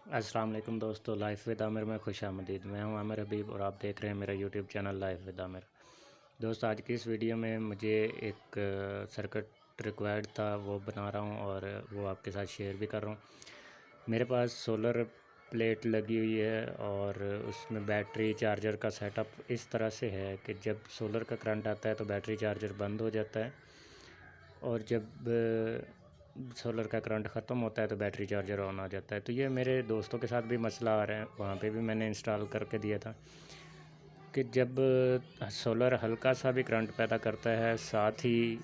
अस्सलाम वालेकुम दोस्तों, लाइफ विद आमिर में खुश आमदीद। मैं हूं आमिर हबीब और आप देख रहे हैं मेरा YouTube channel life with Aamir. दोस्त, आज की इस वीडियो में मुझे एक सर्किट रिक्वायर्ड था, वो बना रहा हूं और वो आपके साथ शेयर भी कर रहा हूं। मेरे पास सोलर प्लेट लगी हुई है और उसमें बैटरी चार्जर का सेटअप इस तरह से है कि जब सोलर का करंट आता है तो बैटरी चार्जर बंद हो जाता है, और जब सोलर का करंट ख़त्म होता है तो बैटरी चार्जर ऑन आ जाता है। तो ये मेरे दोस्तों के साथ भी मसला आ रहा है, वहाँ पे भी मैंने इंस्टॉल करके दिया था कि जब सोलर हल्का सा भी करंट पैदा करता है, साथ ही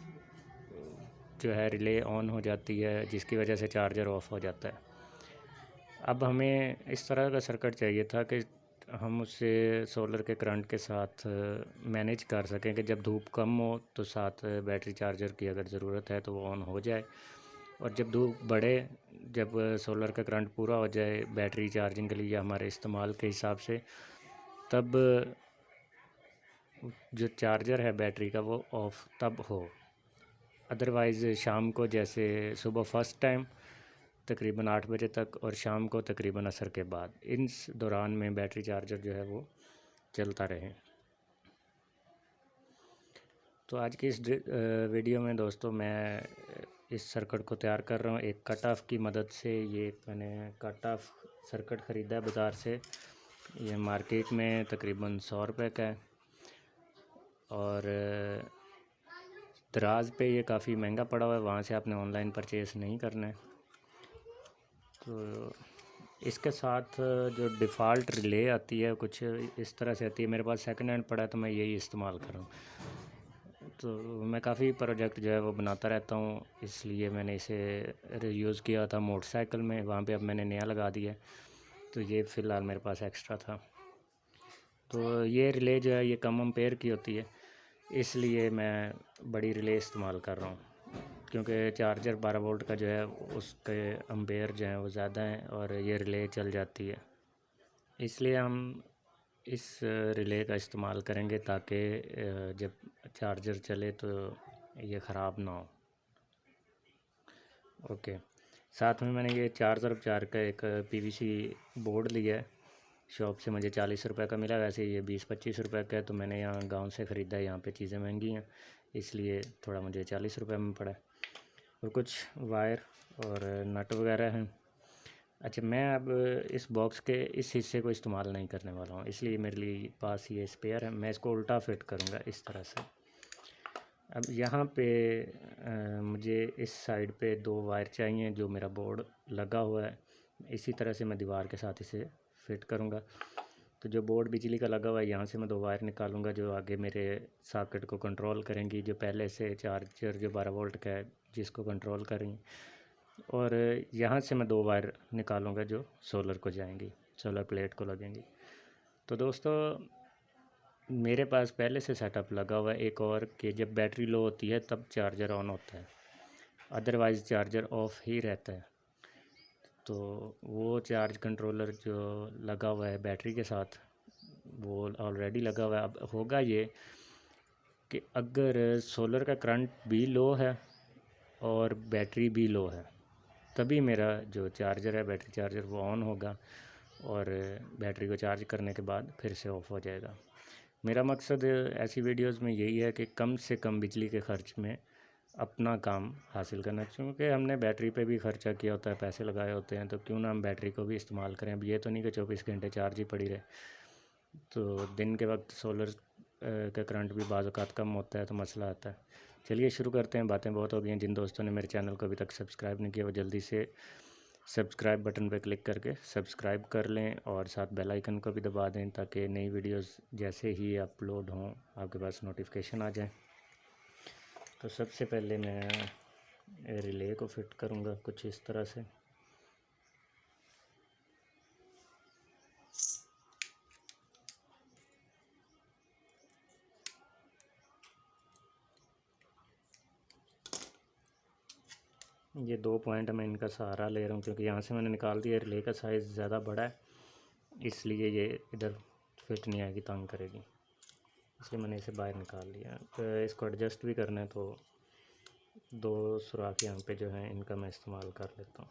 जो है रिले ऑन हो जाती है, जिसकी वजह से चार्जर ऑफ हो जाता है। अब हमें इस तरह का सर्किट चाहिए था कि हम उससे सोलर के करंट के साथ मैनेज कर सकें कि जब धूप कम हो तो साथ बैटरी चार्जर की अगर ज़रूरत है तो वो ऑन हो जाए, और जब धूप बढ़े, जब सोलर का करंट पूरा हो जाए बैटरी चार्जिंग के लिए हमारे इस्तेमाल के हिसाब से, तब जो चार्जर है बैटरी का वो ऑफ़ तब हो। अदरवाइज़ शाम को, जैसे सुबह फ़र्स्ट टाइम तकरीबन 8 बजे तक और शाम को तकरीबन असर के बाद, इन दौरान में बैटरी चार्जर जो है वो चलता रहे। तो आज की इस वीडियो में दोस्तों मैं इस सर्किट को तैयार कर रहा हूँ एक कट ऑफ़ की मदद से। ये मैंने कट ऑफ़ सर्किट ख़रीदा है बाज़ार से। ये मार्केट में तकरीबन 100 रुपये का है और दराज पे ये काफ़ी महंगा पड़ा हुआ है, वहाँ से आपने ऑनलाइन परचेज़ नहीं करना है। तो इसके साथ जो डिफ़ॉल्ट रिले आती है कुछ इस तरह से आती है। मेरे पास सेकंड हैंड पड़ा है तो मैं यही इस्तेमाल कर रहा हूँ। तो मैं काफ़ी प्रोजेक्ट जो है वो बनाता रहता हूँ, इसलिए मैंने इसे यूज़ किया था मोटरसाइकिल में, वहाँ पे अब मैंने नया लगा दिया है। तो ये फ़िलहाल मेरे पास एक्स्ट्रा था। तो ये रिले जो है ये कम एम्पेयर की होती है, इसलिए मैं बड़ी रिले इस्तेमाल कर रहा हूँ, क्योंकि चार्जर 12 वोल्ट का जो है उसके एम्पेयर जो हैं वो ज़्यादा हैं और ये रिले चल जाती है। इसलिए हम इस रिले का इस्तेमाल करेंगे ताकि जब चार्जर चले तो ये ख़राब ना हो। ओके, साथ में मैंने ये 4x4 का एक पीवीसी बोर्ड लिया है। शॉप से मुझे 40 रुपए का मिला, वैसे ये 20-25 रुपए का है। तो मैंने यहाँ गांव से ख़रीदा है, यहाँ पे चीज़ें महंगी हैं, इसलिए थोड़ा मुझे 40 रुपए में पड़ा है। और कुछ वायर और नट वगैरह हैं। अच्छा, मैं अब इस बॉक्स के इस हिस्से को इस्तेमाल नहीं करने वाला हूँ, इसलिए मेरे लिए पास ये स्पेयर है। मैं इसको उल्टा फिट करूँगा इस तरह से। अब यहाँ पे मुझे इस साइड पे 2 वायर चाहिए, जो मेरा बोर्ड लगा हुआ है इसी तरह से मैं दीवार के साथ इसे फिट करूँगा। तो जो बोर्ड बिजली का लगा हुआ है, यहाँ से मैं 2 वायर निकालूँगा जो आगे मेरे सॉकेट को कंट्रोल करेंगी, जो पहले से चार्जर जो 12 वोल्ट का है जिसको कंट्रोल करेंगी। और यहाँ से मैं 2 वायर निकालूँगा जो सोलर को जाएंगी, सोलर प्लेट को लगेंगी। तो दोस्तों, मेरे पास पहले से सेटअप लगा हुआ है एक और, कि जब बैटरी लो होती है तब चार्जर ऑन होता है, अदरवाइज़ चार्जर ऑफ ही रहता है। तो वो चार्ज कंट्रोलर जो लगा हुआ है बैटरी के साथ, वो ऑलरेडी लगा हुआ है। अब होगा ये कि अगर सोलर का करंट भी लो है और बैटरी भी लो है, तभी मेरा जो चार्जर है बैटरी चार्जर वो ऑन होगा और बैटरी को चार्ज करने के बाद फिर से ऑफ़ हो जाएगा। मेरा मकसद ऐसी वीडियोस में यही है कि कम से कम बिजली के ख़र्च में अपना काम हासिल करना, क्योंकि हमने बैटरी पे भी ख़र्चा किया होता है, पैसे लगाए होते हैं, तो क्यों ना हम बैटरी को भी इस्तेमाल करें। अब ये तो नहीं कि 24 घंटे चार्ज ही पड़ी रहे। तो दिन के वक्त सोलर का करंट भी बाज़ औक़ात कम होता है तो मसला आता है। चलिए शुरू करते हैं, बातें बहुत हो गई हैं। जिन दोस्तों ने मेरे चैनल को अभी तक सब्सक्राइब नहीं किया वो जल्दी से सब्सक्राइब बटन पर क्लिक करके सब्सक्राइब कर लें और साथ बेल आइकन को भी दबा दें ताकि नई वीडियोस जैसे ही अपलोड हों आपके पास नोटिफिकेशन आ जाए। तो सबसे पहले मैं रिले को फिट करूँगा कुछ इस तरह से। ये 2 पॉइंट मैं इनका सहारा ले रहा हूँ, क्योंकि यहाँ से मैंने निकाल दिया। रिले का साइज़ ज़्यादा बड़ा है, इसलिए ये इधर फिट नहीं आएगी, तंग करेगी, इसलिए मैंने इसे बाहर निकाल लिया। तो इसको एडजस्ट भी करना है तो 2 सुराख यहाँ पे जो हैं इनका मैं इस्तेमाल कर लेता हूँ।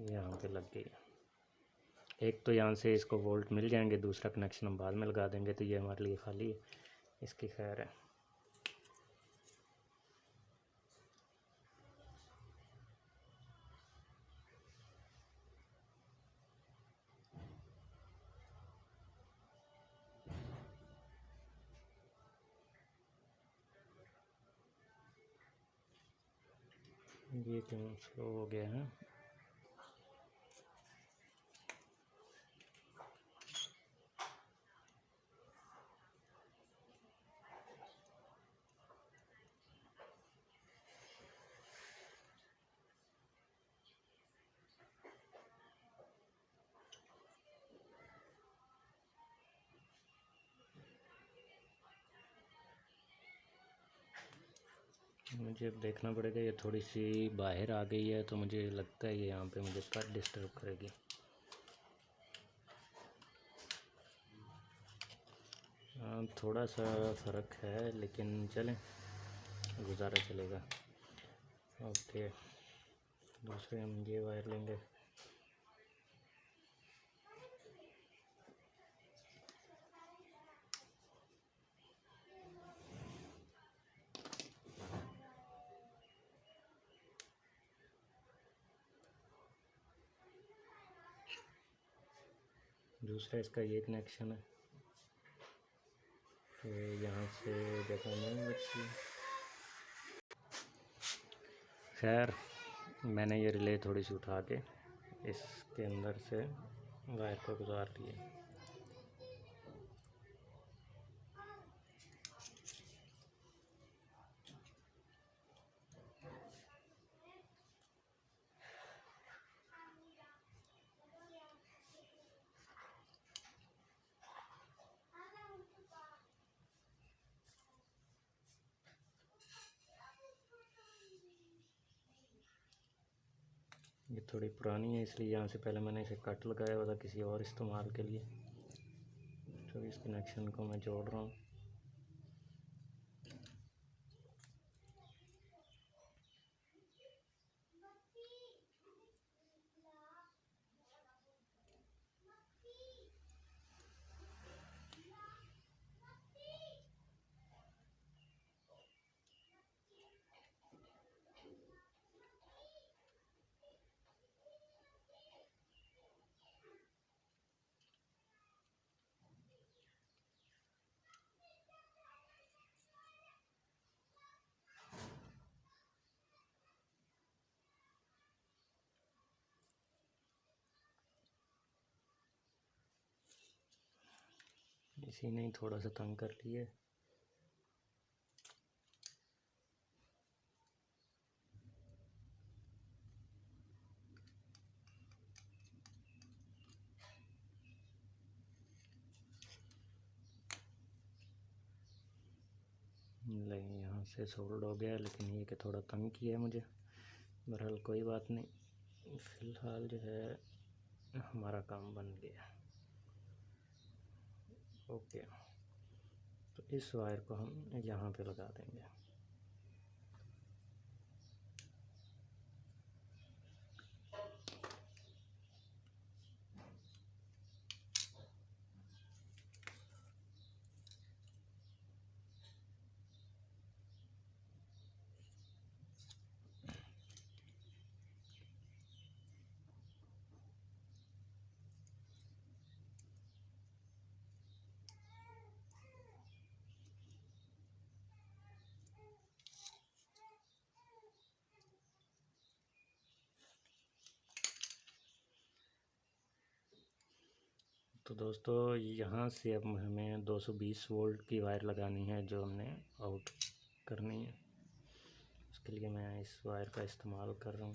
यहाँ पे लग गई। एक तो यहाँ से इसको वोल्ट मिल जाएंगे, दूसरा कनेक्शन हम बाद में लगा देंगे, तो ये हमारे लिए खाली है, इसकी खैर है। ये क्यों स्लो हो गया है? मुझे अब देखना पड़ेगा, ये थोड़ी सी बाहर आ गई है, तो मुझे लगता है ये यहाँ पे मुझे कट डिस्टर्ब करेगी। हाँ, थोड़ा सा फ़र्क है, लेकिन चलें, गुजारा चलेगा। ओके, दूसरे हम ये वायर लेंगे। दूसरा इसका ये कनेक्शन है, फिर यहाँ से जगह नहीं बची। खैर, मैंने ये रिले थोड़ी सी उठा के इसके अंदर से वायर को गुजार लिया। ये थोड़ी पुरानी है, इसलिए यहाँ से पहले मैंने इसे कट लगाया हुआ था किसी और इस्तेमाल के लिए। तो इस कनेक्शन को मैं जोड़ रहा हूँ। इसी ने थोड़ा सा तंग कर लिए। नहीं, यहाँ से सोल्ड हो गया, लेकिन ये कि थोड़ा तंग किया है मुझे। बहरहाल कोई बात नहीं, फ़िलहाल जो है हमारा काम बन गया। ओके, तो इस वायर को हम यहाँ पे लगा देंगे। तो दोस्तों, यहाँ से अब हमें 220 वोल्ट की वायर लगानी है, जो हमने आउट करनी है। उसके लिए मैं इस वायर का इस्तेमाल कर रहा हूँ।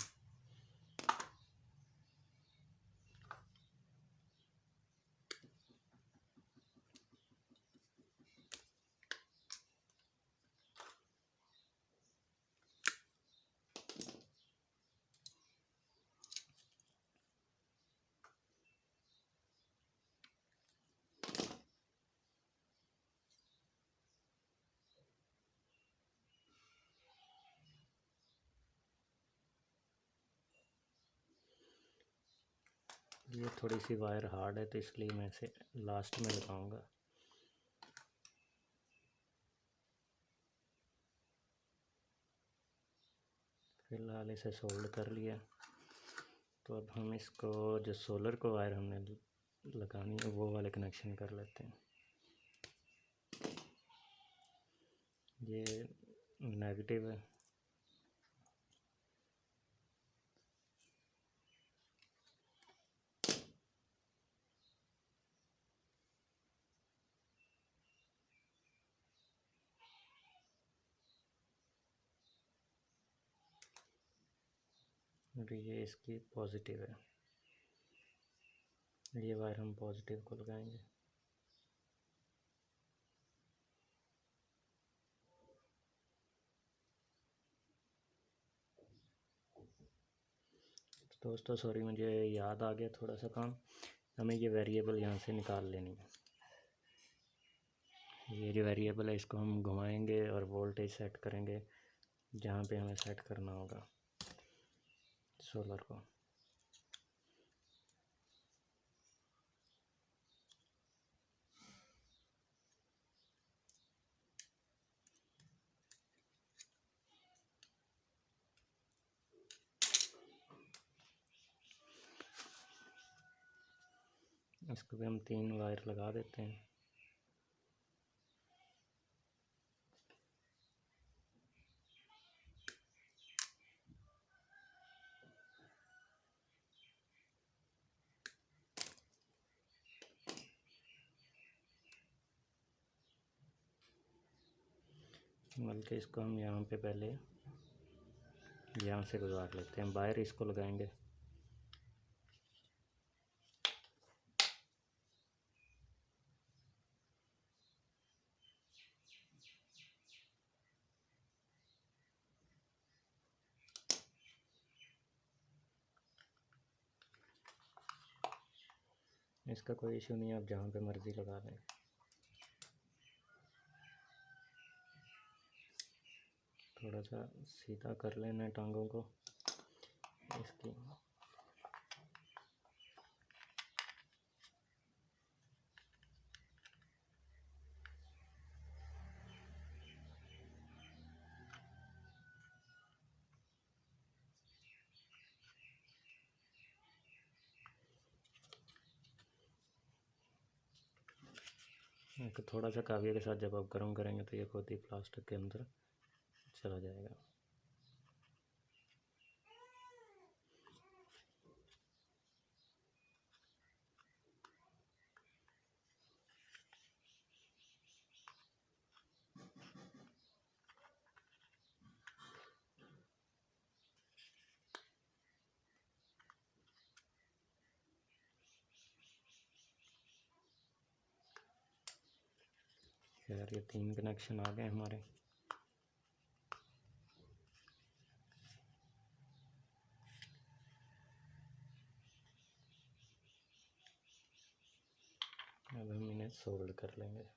ये थोड़ी सी वायर हार्ड है तो इसलिए मैं इसे लास्ट में लगाऊंगा। फिलहाल इसे सोल्ड कर लिया। तो अब हम इसको जो सोलर को वायर हमने लगानी है वो वाले कनेक्शन कर लेते हैं। ये नेगेटिव है, और ये इसकी पॉजिटिव है। ये वायर हम पॉजिटिव को लगाएंगे। दोस्तों सॉरी, मुझे याद आ गया थोड़ा सा काम। हमें ये वेरिएबल यहाँ से निकाल लेनी है। ये जो वेरिएबल है इसको हम घुमाएंगे और वोल्टेज सेट करेंगे जहाँ पे हमें सेट करना होगा सोलर को। इसको भी हम 3 वायर लगा देते हैं। बल्कि इसको हम यहाँ पे पहले यहाँ से गुजार लेते हैं, वायर इसको लगाएंगे। इसका कोई इशू नहीं है, आप जहाँ पे मर्ज़ी लगा दें। थोड़ा सा सीधा कर लेना है टांगों को इसकी। थोड़ा सा काविया के साथ जब आप गर्म करेंगे तो ये खुद ही प्लास्टिक के अंदर चला जाएगा। खैर ये 3 कनेक्शन आ गए हमारे। अब हम इन्हें सोल्ड कर लेंगे।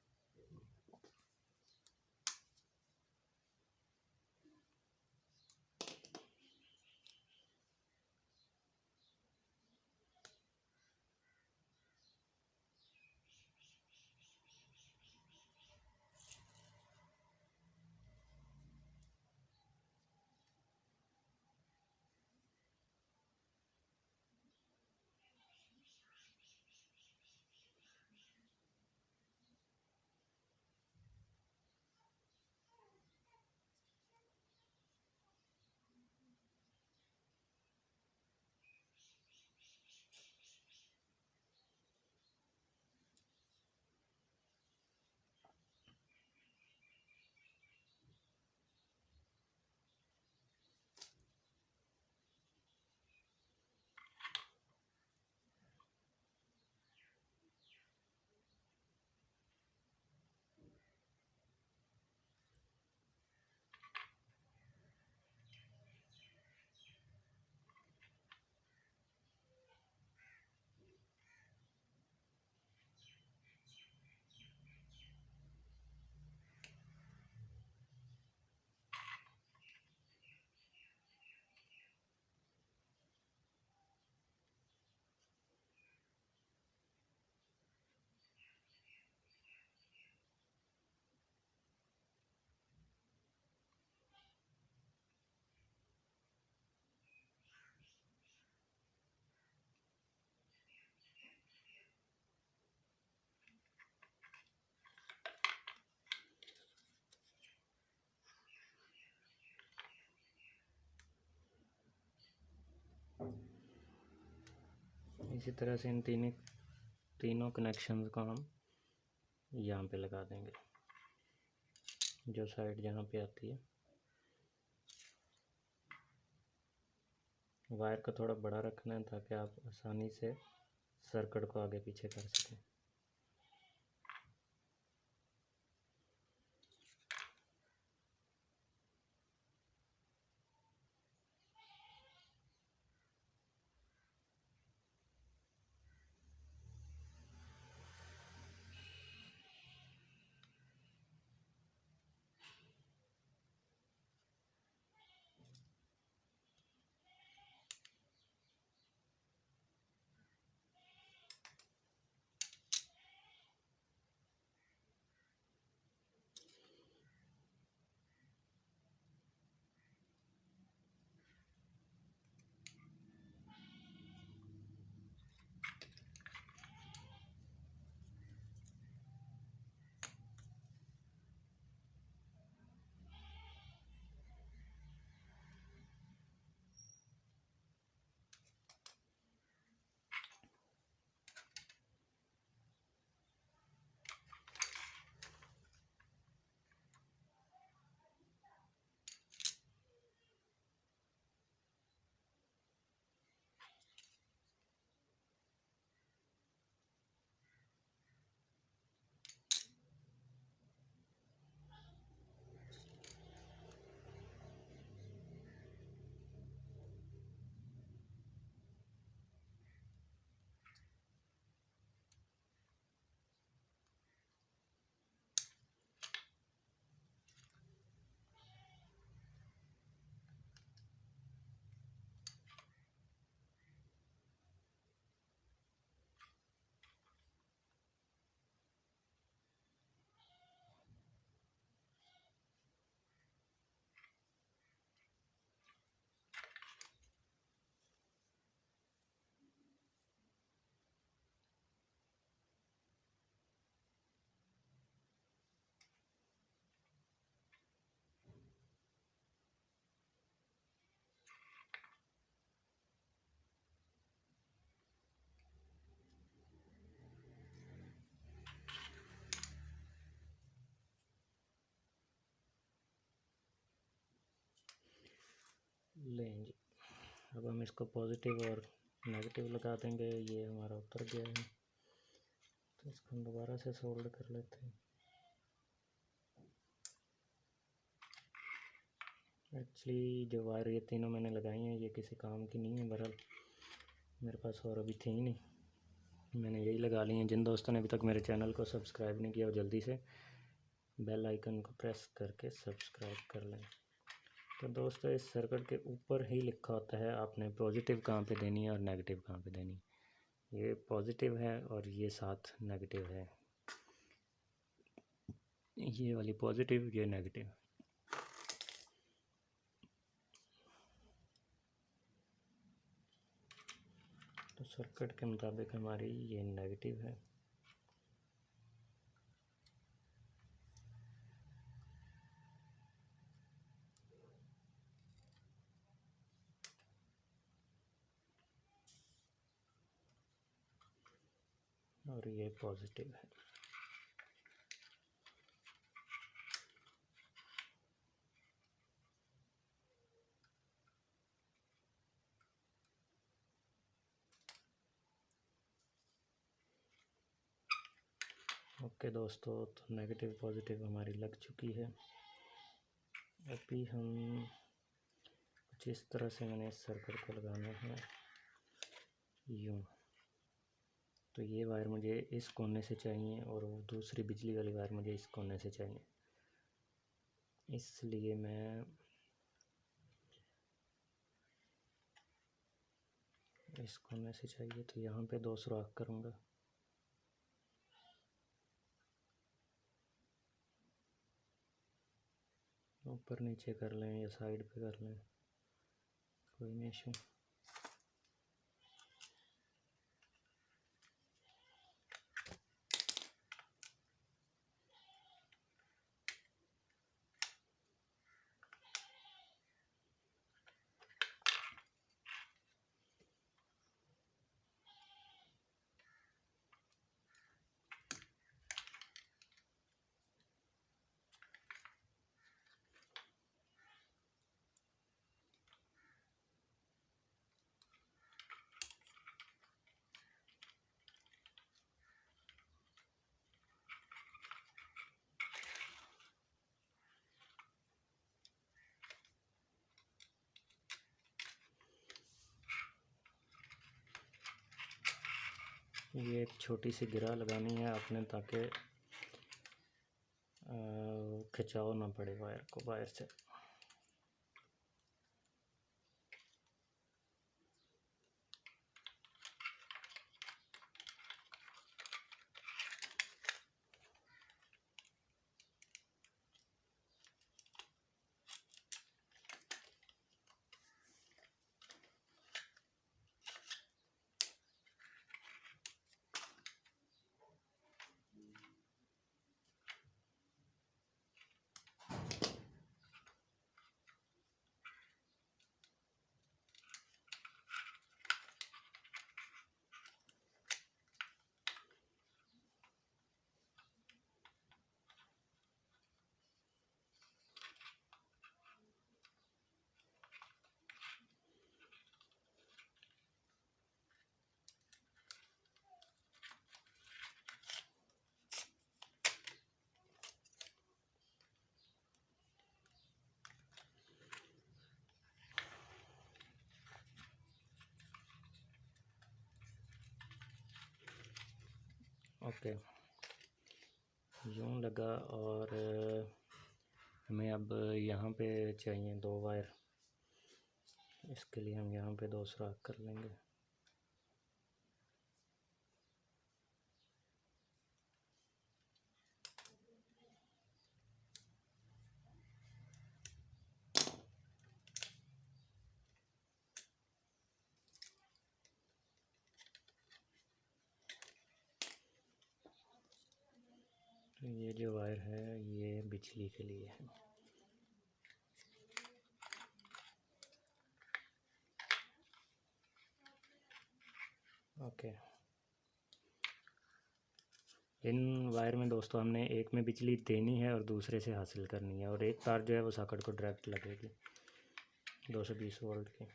इसी तरह से इन तीनों कनेक्शन को हम यहाँ पे लगा देंगे, जो साइड जहाँ पे आती है। वायर को थोड़ा बड़ा रखना है ताकि आप आसानी से सर्किट को आगे पीछे कर सकें। लें जी, अब हम इसको पॉजिटिव और नेगेटिव लगा देंगे। ये हमारा उतर गया है, तो इसको हम दोबारा से सोल्ड कर लेते हैं। एक्चुअली जो वायर ये तीनों मैंने लगाई हैं ये किसी काम की नहीं है, बहरहाल मेरे पास और अभी थी ही नहीं, मैंने यही लगा ली हैं। जिन दोस्तों ने अभी तक मेरे चैनल को सब्सक्राइब नहीं किया वो जल्दी से बेल आइकन को प्रेस करके सब्सक्राइब कर लें। तो दोस्तों इस सर्किट के ऊपर ही लिखा होता है आपने पॉजिटिव कहाँ पे देनी है और नेगेटिव कहाँ पे देनी है। ये पॉजिटिव है और ये साथ नेगेटिव है, ये वाली पॉजिटिव ये नेगेटिव। तो सर्किट के मुताबिक हमारी ये नेगेटिव है। और ये पॉजिटिव है। ओके दोस्तों, तो नेगेटिव पॉजिटिव हमारी लग चुकी है। अभी हम कुछ इस तरह से मैंने इस सर्किट को लगाना है यूँ। तो ये वायर मुझे इस कोने से चाहिए और वो दूसरी बिजली वाली वायर मुझे इस कोने से चाहिए, इसलिए मैं इस कोने से चाहिए तो यहाँ पे 2 सुराख करूँगा। ऊपर नीचे कर लें या साइड पे कर लें, कोई नहीं इशू। ये एक छोटी सी गिरा लगानी है आपने, ताकि खिंचाव ना पड़े वायर को वायर से। ओके, यूँ लगा। और हमें अब यहाँ पे चाहिए 2 वायर। इसके लिए हम यहाँ पे 2 सुराख कर लेंगे। तो ये जो वायर है ये बिजली के लिए है। ओके, इन वायर में दोस्तों हमने एक में बिजली देनी है और दूसरे से हासिल करनी है, और एक तार जो है वो सॉकेट को डायरेक्ट लगेगी 220 वोल्ट की।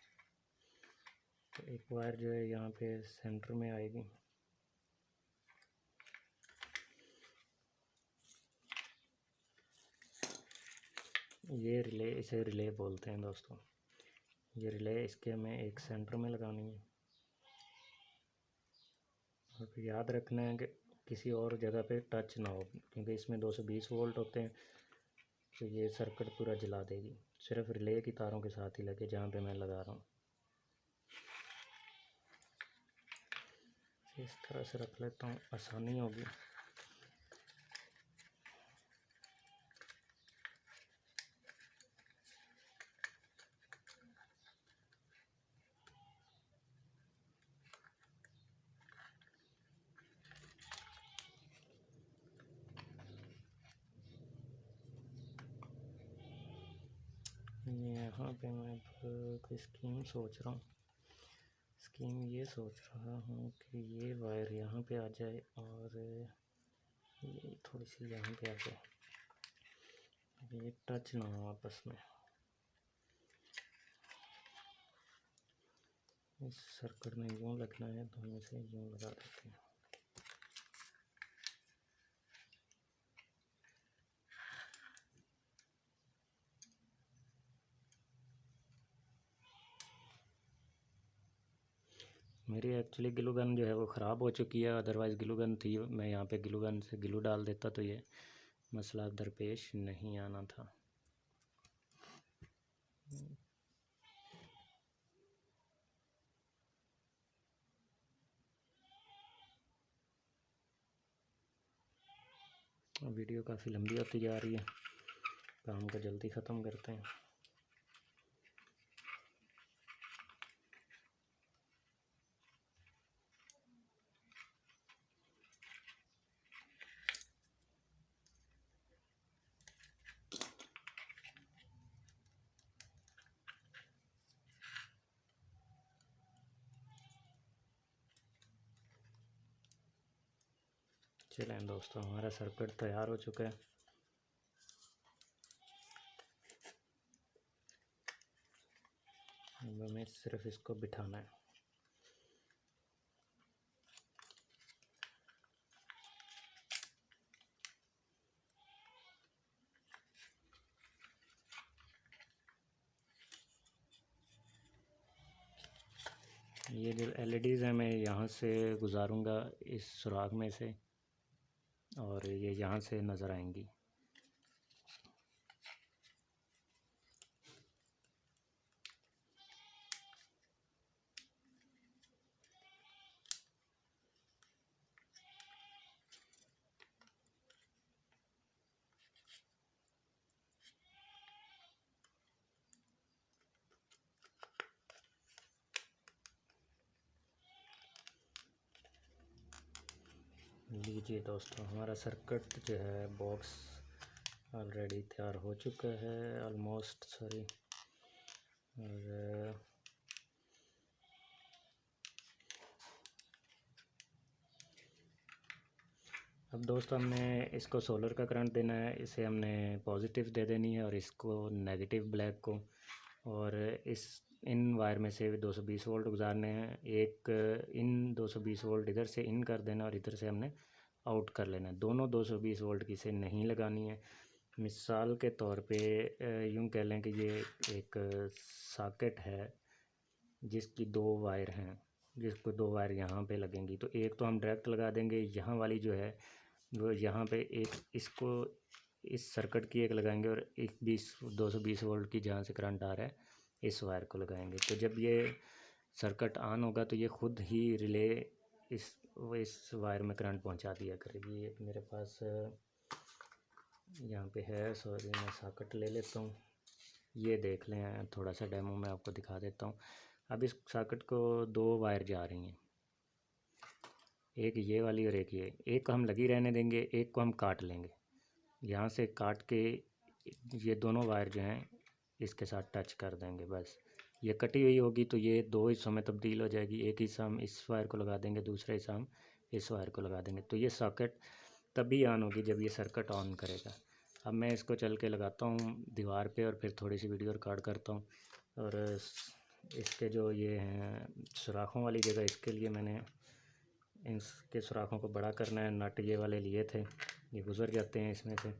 तो एक वायर जो है यहाँ पे सेंटर में आएगी। ये रिले, इसे रिले बोलते हैं दोस्तों। ये रिले इसके हमें एक सेंटर में लगानी है। और याद रखना है कि किसी और जगह पे टच ना हो, क्योंकि इसमें 220 वोल्ट होते हैं, तो ये सर्किट पूरा जला देगी। सिर्फ रिले की तारों के साथ ही लगे जहाँ पे मैं लगा रहा हूँ। इस तरह से रख लेता हूँ, आसानी होगी। यहाँ पे मैं कोई स्कीम सोच रहा हूँ। स्कीम ये सोच रहा हूँ कि ये वायर यहाँ पे आ जाए और ये थोड़ी सी यहाँ पे आ जाए, ये टच ना हो आपस में। इस सर्किट में यूँ लगना है तो हम इसे यूँ लगा देते हैं। मेरी एक्चुअली ग्लू गन जो है वो ख़राब हो चुकी है, अदरवाइज़ ग्लू गन थी। मैं यहाँ पे ग्लू गन से ग्लू डाल देता तो ये मसला दरपेश नहीं आना था। वीडियो काफ़ी लंबी होती जा रही है, काम को जल्दी ख़त्म करते हैं। चलें दोस्तों, हमारा सर्किट तैयार हो चुका है। अब हमें सिर्फ इसको बिठाना है। ये जो एलईडीज़ हैं मैं यहाँ से गुजारूँगा इस सुराख में से, और ये यहाँ से नज़र आएंगी। लीजिए दोस्तों, हमारा सर्किट जो है बॉक्स ऑलरेडी तैयार हो चुका है, ऑलमोस्ट सॉरी। और अब दोस्तों हमने इसको सोलर का करंट देना है, इसे हमने पॉजिटिव दे देनी है और इसको नेगेटिव ब्लैक को, और इस इन वायर में से 220 वोल्ट गुजारने हैं। एक इन 220 वोल्ट इधर से इन कर देना और इधर से हमने आउट कर लेना है। दोनों 220 वोल्ट की से नहीं लगानी है। मिसाल के तौर पे यूँ कह लें कि ये एक सॉकेट है जिसकी 2 वायर हैं, जिसको 2 वायर यहाँ पे लगेंगी। तो एक तो हम डायरेक्ट लगा देंगे, यहाँ वाली जो है वो यहाँ पे एक इसको इस सर्किट की एक लगाएंगे, और एक 220 वोल्ट की जहाँ से करंट आ रहा है इस वायर को लगाएंगे। तो जब ये सर्किट ऑन होगा तो ये खुद ही रिले इस वायर में करंट पहुंचा दिया करेगी। एक मेरे पास यहाँ पे है, सॉरी मैं सॉकेट ले लेता हूँ, ये देख लें, थोड़ा सा डेमो मैं आपको दिखा देता हूँ। अब इस सॉकेट को 2 वायर जा रही हैं, एक ये वाली और एक ये। एक को हम लगी रहने देंगे, एक को हम काट लेंगे, यहाँ से काट के ये दोनों वायर जो हैं इसके साथ टच कर देंगे। बस ये कटी हुई होगी तो ये 2 हिस्सों में तब्दील हो जाएगी। एक हिस्सा हम इस वायर को लगा देंगे, दूसरा हिस्सा हम इस वायर को लगा देंगे। तो ये सॉकेट तभी ऑन होगी जब ये सर्किट ऑन करेगा। अब मैं इसको चल के लगाता हूँ दीवार पे और फिर थोड़ी सी वीडियो रिकॉर्ड करता हूँ। और इसके जो ये हैं सुराखों वाली जगह, इसके लिए मैंने इसके सुराखों को बड़ा करना है। नट ये वाले लिए थे, ये गुज़र जाते हैं इसमें से,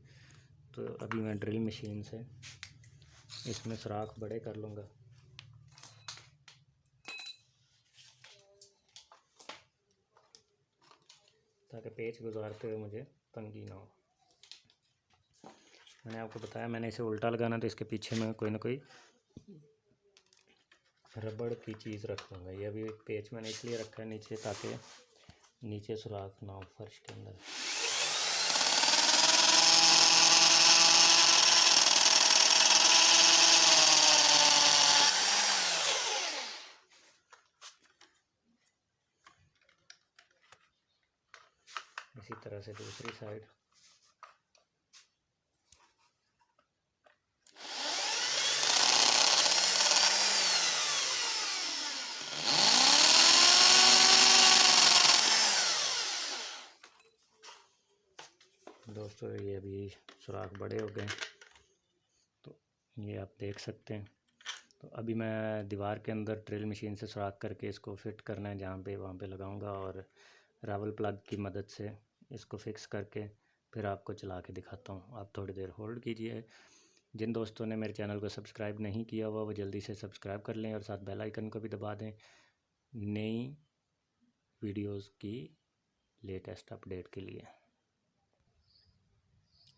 तो अभी मैं ड्रिल मशीन से इसमें सुराख बड़े कर लूँगा। ताकि पेच गुजारते हुए मुझे तंगी ना हो। मैंने आपको बताया मैंने इसे उल्टा लगाना, तो इसके पीछे मैं कोई ना कोई रबड़ की चीज़ रख लूँगा। ये अभी पेच मैंने इसलिए रखा है नीचे, ताकि नीचे सुराख ना हो फर्श के अंदर। इसी तरह से दूसरी साइड। दोस्तों ये अभी सुराख बड़े हो गए, तो ये आप देख सकते हैं। तो अभी मैं दीवार के अंदर ड्रिल मशीन से सुराख करके इसको फिट करना है, जहाँ पे वहाँ पे लगाऊंगा, और रावल प्लग की मदद से इसको फिक्स करके फिर आपको चला के दिखाता हूँ। आप थोड़ी देर होल्ड कीजिए। जिन दोस्तों ने मेरे चैनल को सब्सक्राइब नहीं किया हुआ वो जल्दी से सब्सक्राइब कर लें और साथ बेल आइकन को भी दबा दें नई वीडियोस की लेटेस्ट अपडेट के लिए।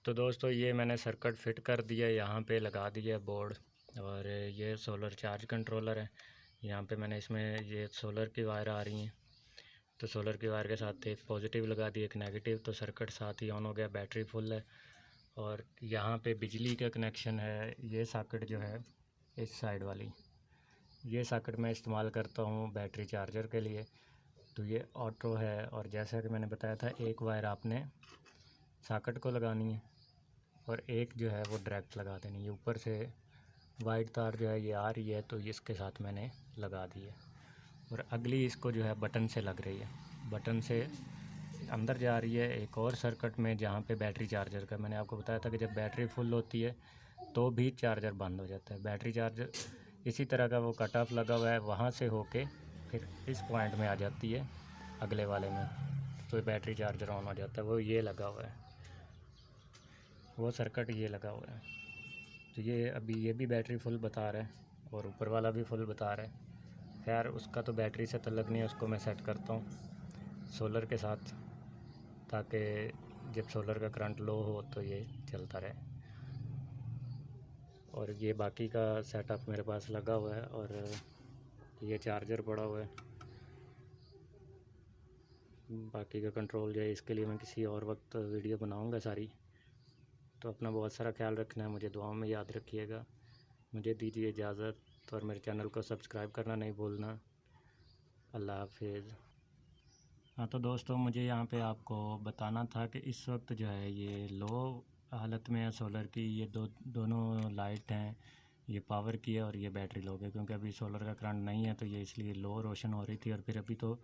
तो दोस्तों ये मैंने सर्किट फिट कर दिया, यहाँ पे लगा दिया बोर्ड, और ये सोलर चार्ज कंट्रोलर है। यहाँ पे मैंने इसमें ये सोलर की वायर आ रही हैं, तो सोलर की वायर के साथ एक पॉजिटिव लगा दी, एक नेगेटिव, तो सर्किट साथ ही ऑन हो गया, बैटरी फुल है। और यहाँ पे बिजली का कनेक्शन है। ये सॉकेट जो है इस साइड वाली, ये सॉकेट मैं इस्तेमाल करता हूँ बैटरी चार्जर के लिए, तो ये ऑटो है। और जैसा कि मैंने बताया था, एक वायर आपने सॉकेट को लगानी है और एक जो है वो डायरेक्ट लगा देनी है। ऊपर से वाइट तार जो है ये आ रही है, तो इसके साथ मैंने लगा दी है। और अगली इसको जो है बटन से लग रही है, बटन से अंदर जा रही है एक और सर्किट में, जहाँ पे बैटरी चार्जर का मैंने आपको बताया था कि जब बैटरी फुल होती है तो भी चार्जर बंद हो जाता है। बैटरी चार्जर इसी तरह का वो कट ऑफ लगा हुआ है, वहाँ से होके फिर इस पॉइंट में आ जाती है अगले वाले में, तो बैटरी चार्जर ऑन हो जाता है। वो ये लगा हुआ है, वो सर्किट ये लगा हुआ है। तो ये अभी ये भी बैटरी फुल बता रहा है और ऊपर वाला भी फुल बता रहा है। खैर उसका तो बैटरी से तल्लक नहीं है, उसको मैं सेट करता हूँ सोलर के साथ, ताकि जब सोलर का करंट लो हो तो ये चलता रहे। और ये बाकी का सेटअप मेरे पास लगा हुआ है, और ये चार्जर पड़ा हुआ है। बाकी का कंट्रोल जो है इसके लिए मैं किसी और वक्त वीडियो बनाऊंगा सारी। तो अपना बहुत सारा ख्याल रखना है, मुझे दुआओं में याद रखिएगा। मुझे दीजिए इजाज़त, और मेरे चैनल को सब्सक्राइब करना नहीं भूलना। अल्लाह हाफिज़। हाँ तो दोस्तों, मुझे यहाँ पे आपको बताना था कि इस वक्त जो है ये लो हालत में है सोलर की। ये दोनों लाइट हैं, ये पावर की है और ये बैटरी लो है, क्योंकि अभी सोलर का करंट नहीं है तो ये इसलिए लो रोशन हो रही थी। और फिर अभी तो